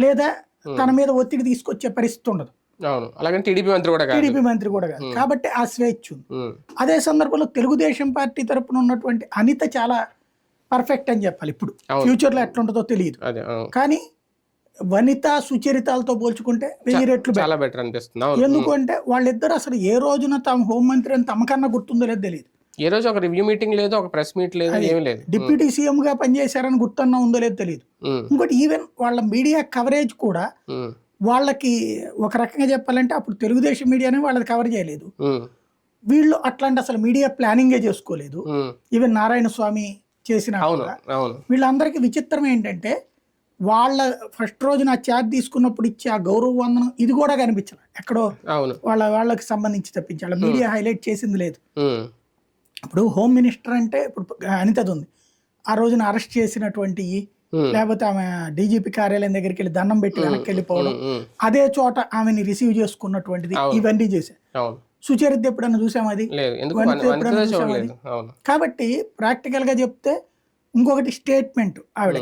లేదా తన మీద ఒత్తిడి తీసుకొచ్చే పరిస్థితి ఉండదు. అలాగే టీడీపీ మంత్రి కూడా కాదు. కాబట్టి ఆ స్వేచ్ఛ ఉంది. అదే సందర్భంలో తెలుగుదేశం పార్టీ తరపున ఉన్నటువంటి అనిత చాలా పర్ఫెక్ట్ అని చెప్పాలి. ఇప్పుడు ఫ్యూచర్ లో ఎట్లా ఉంటుందో తెలియదు, కానీ వనిత సుచరితాలతో పోల్చుకుంటే 1000 రెట్లు చాలా బెటర్ అనిపిస్తుంది. ఎందుకంటే వాళ్ళిద్దరు అసలు ఏ రోజున తమ హోంమంత్రి అని తమకన్నా గుర్తుందో లేదు తెలియదు. ఏ రోజు ఒక రివ్యూ మీటింగ్ లేదు, ఒక ప్రెస్ మీట్ లేదు, ఏమీ లేదు. డిప్యూటీ సీఎం గా పనిచేశారని గుర్తున్నా ఉందో లేదు తెలియదు. ఇంకోటి ఈవెన్ వాళ్ళ మీడియా కవరేజ్ కూడా వాళ్ళకి ఒక రకంగా చెప్పాలంటే అప్పుడు తెలుగుదేశం మీడియానే వాళ్ళది కవర్ చేయలేదు. వీళ్ళు అట్లాంటి అసలు మీడియా ప్లానింగే చేసుకోలేదు. ఈవెన్ నారాయణ స్వామి చేసిన వీళ్ళందరికీ విచిత్రం ఏంటంటే వాళ్ళ ఫస్ట్ రోజు నా ఛార్జ్ తీసుకున్నప్పుడు ఇచ్చే ఆ గౌరవ వందనం ఇది కూడా కనిపించాలి ఎక్కడో వాళ్ళకి సంబంధించి తప్పించి వాళ్ళ మీడియా హైలైట్ చేసింది లేదు. ఇప్పుడు హోమ్ మినిస్టర్ అంటే ఇప్పుడు అనితది ఉంది. ఆ రోజున అరెస్ట్ చేసినటువంటి లేకపోతే ఆమె డీజీపీ కార్యాలయం దగ్గరికి వెళ్ళి దండం పెట్టి వెనక్కి వెళ్ళిపోవడం, అదే చోట ఆమెని రిసీవ్ చేసుకున్నటువంటిది, ఇవన్నీ చేశారు. సుచరిత ఎప్పుడన్నా చూసాం అది? కాబట్టి ప్రాక్టికల్ గా చెప్తే ఇంకొకటి స్టేట్మెంట్ ఆవిడ